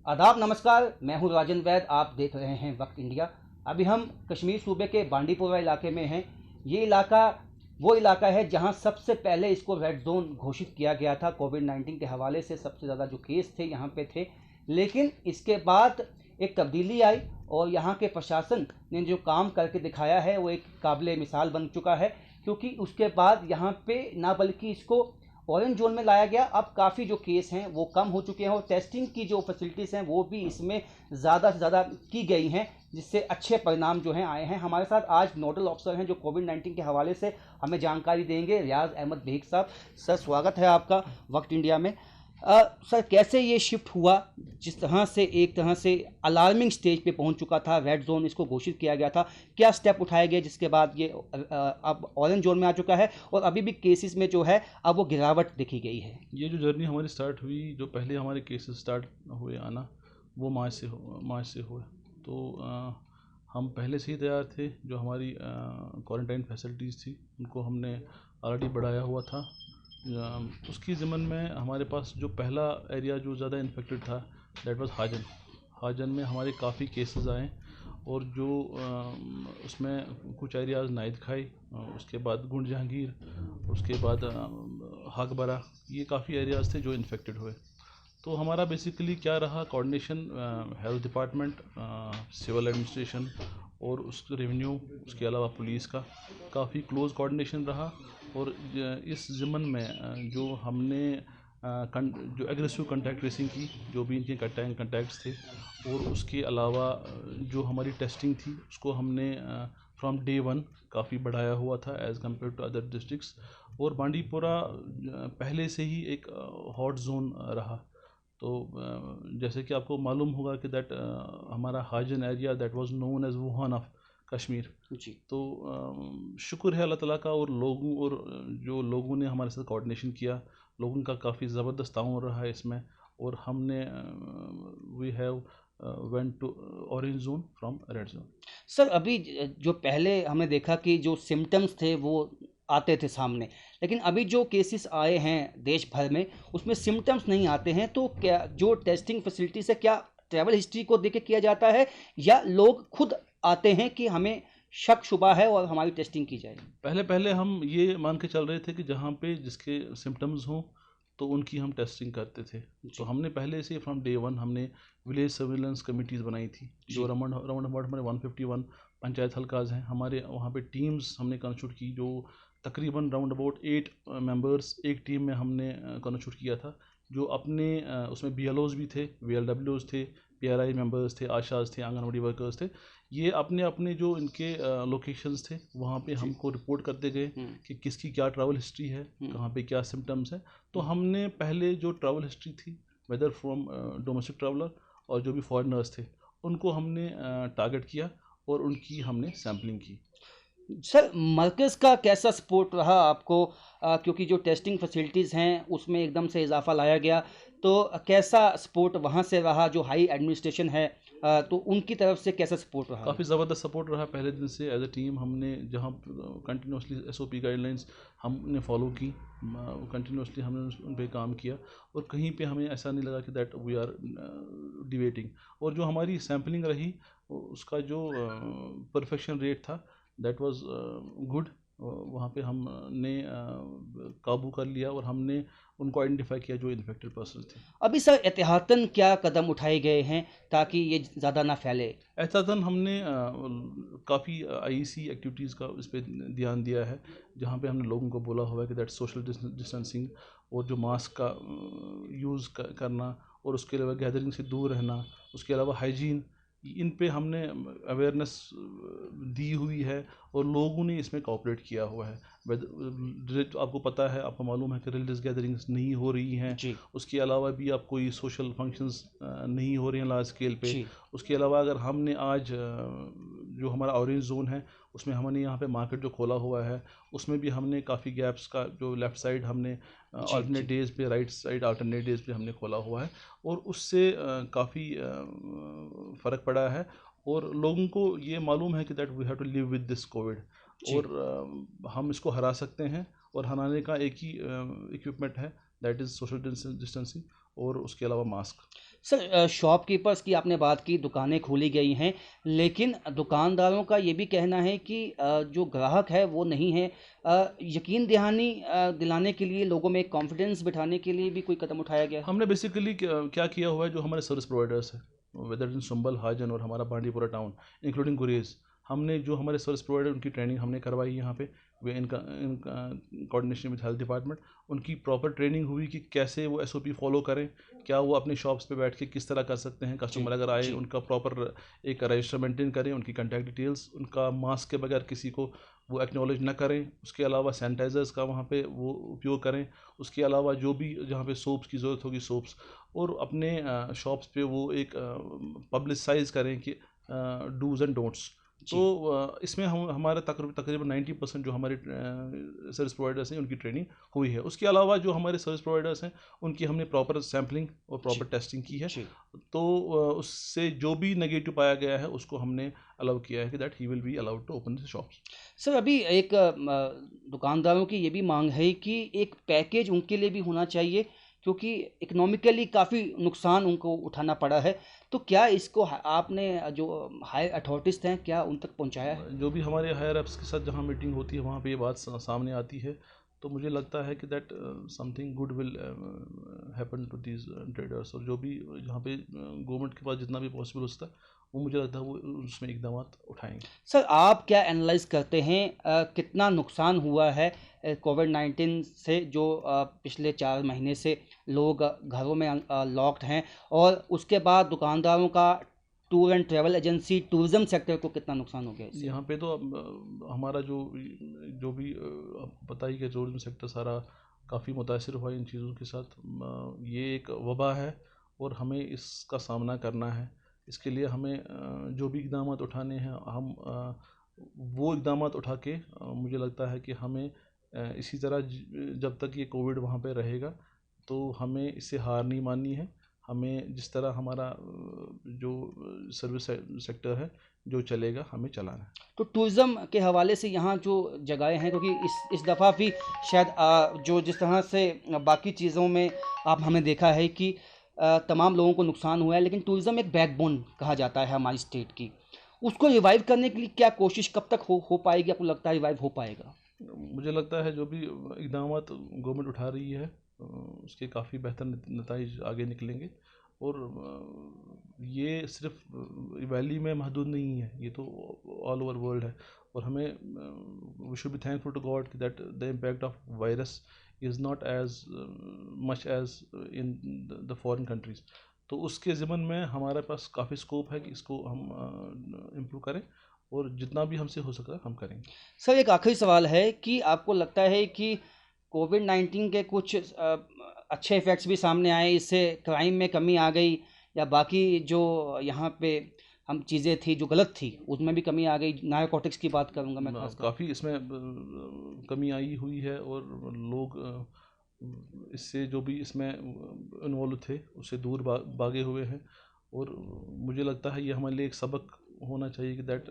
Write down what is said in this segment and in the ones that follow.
आदाब नमस्कार, मैं हूं राजन वैद। आप देख रहे हैं वक्त इंडिया। अभी हम कश्मीर सूबे के बांडीपोरा इलाके में हैं। ये इलाका वो इलाका है जहां सबसे पहले इसको रेड जोन घोषित किया गया था। कोविड-19 के हवाले से सबसे ज़्यादा जो केस थे यहाँ पे थे, लेकिन इसके बाद एक तब्दीली आई और यहाँ के प्रशासन ने जो काम करके दिखाया है वो एक काबिल मिसाल बन चुका है, क्योंकि उसके बाद यहाँ पे ना बल्कि इसको ऑरेंज जोन में लाया गया। अब काफ़ी जो केस हैं वो कम हो चुके हैं और टेस्टिंग की जो फैसिलिटीज़ हैं वो भी इसमें ज़्यादा से ज़्यादा की गई हैं, जिससे अच्छे परिणाम जो हैं आए हैं। हमारे साथ आज नोडल ऑफिसर हैं जो कोविड-19 के हवाले से हमें जानकारी देंगे, रियाज अहमद बेग साहब। सर, स्वागत है आपका वक्त इंडिया में। सर, कैसे ये शिफ्ट हुआ, जिस तरह से एक तरह से अलार्मिंग स्टेज पे पहुंच चुका था, रेड जोन इसको घोषित किया गया था, क्या स्टेप उठाए गए जिसके बाद ये अब ऑरेंज जोन में आ चुका है और अभी भी केसेस में जो है अब वो गिरावट देखी गई है? ये जो जर्नी हमारी स्टार्ट हुई, जो पहले हमारे केसेस स्टार्ट हुए आना, वो मार्च से हुए। तो हम पहले से ही तैयार थे। जो हमारी क्वारंटाइन फैसिलिटीज़ थी उनको हमने ऑलरेडी बढ़ाया हुआ था। उसकी ज़मन में हमारे पास जो पहला एरिया जो ज़्यादा इन्फेक्टेड था, दैट वाज हाजन में हमारे काफ़ी केसेस आए। और जो उसमें कुछ एरियाज़ नाइद खाई, उसके बाद गुंड जहांगीर, उसके बाद हाकबरा, ये काफ़ी एरियाज़ थे जो इन्फेक्टेड हुए। तो हमारा बेसिकली क्या रहा, coordination health department, civil administration और उस रेवेन्यू, उसके अलावा पुलिस का काफ़ी क्लोज़ कोऑर्डिनेशन रहा। और इस ज़मन में जो हमने जो एग्रेसिव कंटैक्ट ट्रेसिंग की, जो भी इनके कंटैक्ट्स थे, और उसके अलावा जो हमारी टेस्टिंग थी उसको हमने फ्रॉम डे वन काफ़ी बढ़ाया हुआ था as compared to other districts. और बांडीपोरा पहले से ही एक हॉट जोन रहा। तो जैसे कि आपको मालूम होगा कि दैट हमारा हाजन area that was known as Wuhan of Kashmir जी। तो शुक्र है अल्लाह ताला का, और जो लोगों ने हमारे साथ कोऑर्डिनेशन किया, लोगों का काफ़ी ज़बरदस्त ताउन रहा है इसमें। और हमने we have went to orange zone from red zone. Sir, अभी जो पहले हमने देखा कि जो सिम्टम्स थे वो आते थे सामने, लेकिन अभी जो केसेस आए हैं देश भर में उसमें सिम्टम्स नहीं आते हैं। तो क्या जो टेस्टिंग फैसिलिटी से क्या ट्रैवल हिस्ट्री को देख के किया जाता है या लोग खुद आते हैं कि हमें शक शुबा है और हमारी टेस्टिंग की जाए? पहले पहले हम ये मान के चल रहे थे कि जहाँ पे जिसके सिम्टम्स हों तो उनकी हम टेस्टिंग करते थे। तो हमने पहले से फ्रॉम डे वन हमने विलेज सर्विलेंस कमिटीज़ बनाई थी, जो राउंड अबाउट हमारे 151 पंचायत हल्काज हैं हमारे, वहाँ पे टीम्स हमने कंस्टिट्यूट की, जो तकरीबन राउंड अबाउट 8 मेंबर्स एक टीम में हमने कंस्टिट्यूट किया था। जो अपने उसमें BLOs भी थे, VLWs थे, PRI मेंबर्स थे, आशाज थे, आंगनवाड़ी वर्कर्स थे। ये अपने अपने जो इनके लोकेशंस थे वहाँ पे हमको रिपोर्ट करते गए कि किसकी क्या ट्रैवल हिस्ट्री है, कहाँ पे क्या सिम्टम्स है। तो हमने पहले जो ट्रैवल हिस्ट्री थी, वेदर फ्रॉम डोमेस्टिक ट्रैवलर और जो भी फॉरेनर्स थे, उनको हमने टारगेट किया और उनकी हमने सैम्पलिंग की। सर, मरकज़ का कैसा सपोर्ट रहा आपको? क्योंकि जो टेस्टिंग फैसिलिटीज़ हैं उसमें एकदम से इजाफा लाया गया, तो कैसा सपोर्ट वहाँ से रहा? जो हाई एडमिनिस्ट्रेशन है तो उनकी तरफ से कैसा सपोर्ट रहा? काफ़ी ज़बरदस्त सपोर्ट रहा पहले दिन से। एज ए टीम हमने जहाँ कंटिन्यूसली SOP गाइडलाइंस हमने फॉलो की, कंटिन्यूसली हमने उन पर काम किया, और कहीं पे हमें ऐसा नहीं लगा कि दैट वी आर डिवेटिंग। और जो हमारी सैम्पलिंग रही, उसका जो परफेक्शन रेट था, दैट वाज गुड। वहाँ पे हमने काबू कर लिया और हमने उनको आइडेंटिफाई किया जो इन्फेक्टेड पर्सन थे। अभी सर, एहतियातन क्या कदम उठाए गए हैं ताकि ये ज़्यादा ना फैले? एहतियातन हमने काफ़ी IEC एक्टिविटीज़ का इस पर ध्यान दिया है, जहाँ पे हमने लोगों को बोला हुआ है कि दैट सोशल डिस्टेंसिंग और जो मास्क का यूज़ करना, और उसके अलावा गैदरिंग से दूर रहना, उसके अलावा हाइजीन, इन पे हमने अवेयरनेस दी हुई है और लोगों ने इसमें कोऑपरेट किया हुआ है। आपको पता है, आपको मालूम है कि रिलीजियस गैदरिंग्स नहीं हो रही हैं। जी। उसके अलावा भी आप कोई सोशल फंक्शंस नहीं हो रहे हैं लार्ज स्केल पे। जी। उसके अलावा अगर हमने आज जो हमारा ऑरेंज जोन है उसमें हमने यहाँ पे मार्केट जो खोला हुआ है, उसमें भी हमने काफ़ी गैप्स का, जो लेफ़्ट साइड हमने अल्टरनेट डेज़ पे, राइट साइड अल्टरनेट डेज़ पे हमने खोला हुआ है, और उससे काफ़ी फ़र्क पड़ा है। और लोगों को ये मालूम है कि that we have to live with this COVID, और हम इसको हरा सकते हैं। और हटाने का एक ही इक्विपमेंट है, दैट इज़ सोशल डिस्टेंसिंग और उसके अलावा मास्क। सर, शॉपकीपर्स की आपने बात की, दुकानें खोली गई हैं, लेकिन दुकानदारों का ये भी कहना है कि जो ग्राहक है वो नहीं है। यकीन दहानी दिलाने के लिए, लोगों में एक कॉन्फिडेंस बिठाने के लिए भी कोई कदम उठाया गया है? हमने बेसिकली क्या किया हुआ है, जो हमारे सर्विस प्रोवाइडर्स हैं, वेदर इन संबल, हाजन और हमारा बांडीपुरा टाउन इंक्लूडिंग गुरेज, हमने जो हमारे सर्विस प्रोवाइडर उनकी ट्रेनिंग हमने करवाई यहाँ पे। वे इनका कोऑर्डिनेशन विद हेल्थ डिपार्टमेंट, उनकी प्रॉपर ट्रेनिंग हुई कि कैसे वो एसओपी फॉलो करें, क्या वो अपने शॉप्स पे बैठ के किस तरह कर सकते हैं, कस्टमर अगर आए उनका प्रॉपर एक रजिस्टर मेंटेन करें, उनकी कॉन्टैक्ट डिटेल्स, उनका मास्क के बगैर किसी को वो एक्नॉलेज ना करें, उसके अलावा सैनिटाइज़र्स का वहाँ पे वो उपयोग करें, उसके अलावा जो भी जहाँ पे सोप्स की ज़रूरत होगी सोप्स, और अपने शॉप्स पे वो एक पब्लिसाइज करें कि डूज़ एंड डोंट्स। तो इसमें हम हमारा तकरीबन 90% जो हमारे सर्विस प्रोवाइडर्स हैं उनकी ट्रेनिंग हुई है। उसके अलावा जो हमारे सर्विस प्रोवाइडर्स हैं उनकी हमने प्रॉपर सैम्पलिंग और प्रॉपर टेस्टिंग की है। तो उससे जो भी नेगेटिव पाया गया है उसको हमने अलाउ किया है कि that he will be allowed to open the shops. Sir, अभी एक दुकानदारों की ये भी मांग है कि एक पैकेज उनके लिए भी होना चाहिए, क्योंकि इकोनॉमिकली काफ़ी नुकसान उनको उठाना पड़ा है। तो क्या इसको आपने जो हायर अथॉरिटीज़ हैं, क्या उन तक पहुंचाया है? जो भी हमारे हायर अप्स के साथ जहाँ मीटिंग होती है वहाँ पे ये बात सामने आती है, तो मुझे लगता है कि that something good will happen to these traders, और जो भी जहाँ पे गवर्नमेंट के पास जितना भी पॉसिबल होता है वो मुझे लगता है वो उसमें इकदाम उठाएंगे। सर, आप क्या एनालाइज करते हैं, कितना नुकसान हुआ है कोविड-19 से, जो पिछले 4 महीने से लोग घरों में लॉक्ड हैं, और उसके बाद दुकानदारों का, tour and travel agency, tourism sector को कितना नुकसान हो गया इससे? यहाँ पे तो अब हमारा जो भी पता ही कि टूरिज्म सेक्टर सारा काफ़ी मुतासिर हुआ इन चीज़ों के साथ। ये एक वबा है और हमें इसका सामना करना है। इसके लिए हमें जो भी इक़दाम उठाने हैं हम वो इक़दाम उठा के मुझे लगता है कि हमें इसी तरह जब तक ये कोविड वहाँ पे रहेगा तो हमें इससे हार नहीं माननी है। हमें जिस तरह हमारा जो सर्विस सेक्टर है जो चलेगा हमें चलाना है। तो टूरिज़्म के हवाले से यहाँ जो जगहें हैं, क्योंकि इस दफ़ा भी शायद जो जिस तरह से बाकी चीज़ों में आप हमें देखा है कि तमाम लोगों को नुकसान हुआ है, लेकिन टूरिज़्म एक बैकबोन कहा जाता है हमारी स्टेट की। उसको रिवाइव करने के लिए क्या कोशिश कब तक हो पाएगी? आपको लगता है रिवाइव हो पाएगा? मुझे लगता है जो भी इक़दाम गवर्नमेंट उठा रही है उसके काफ़ी बेहतर नतीजे आगे निकलेंगे, और ये सिर्फ वैली में महदूद नहीं है, ये तो ऑल ओवर वर्ल्ड है। और हमें we should be thankful to God that the impact of virus is not as much as in the foreign countries. तो उसके ज़िमन में हमारे पास काफ़ी स्कोप है कि इसको हम इम्प्रूव करें, और जितना भी हमसे हो सका हम करेंगे। सर, एक आखिरी सवाल है कि आपको लगता है कि कोविड-19 के कुछ अच्छे इफ़ेक्ट्स भी सामने आए, इससे क्राइम में कमी आ गई, या बाकी जो यहाँ पे हम चीज़ें थी जो गलत थी उसमें भी कमी आ गई? नारकोटिक्स की बात करूँगा मैं खासकर। काफ़ी इसमें कमी आई हुई है, और लोग इससे जो भी इसमें इन्वॉल्व थे उससे दूर भागे हुए हैं। और मुझे लगता है ये हमारे लिए एक सबक होना चाहिए कि that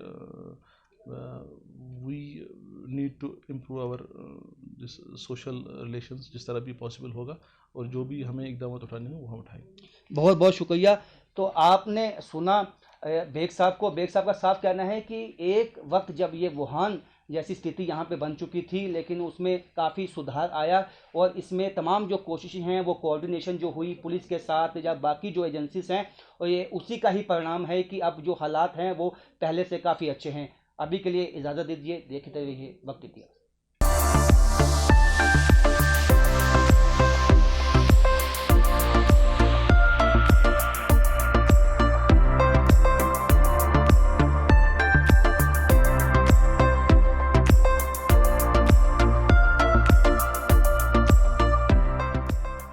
we need to improve our this social relations जिस तरह भी पॉसिबल होगा, और जो भी हमें इक़दाम उठाने हैं वो हम उठाएंगे। बहुत बहुत शुक्रिया। तो आपने सुना बेग साहब का साफ कहना है कि एक वक्त जब ये वुहान जैसी स्थिति यहाँ पे बन चुकी थी, लेकिन उसमें काफ़ी सुधार आया, और इसमें तमाम जो कोशिशें हैं वो कोऑर्डिनेशन जो हुई पुलिस के साथ या बाकी जो एजेंसीज हैं, और ये उसी का ही परिणाम है कि अब जो हालात हैं वो पहले से काफ़ी अच्छे हैं। अभी के लिए इजाज़त दीजिए, देखते रहिए वक्त इतिहास।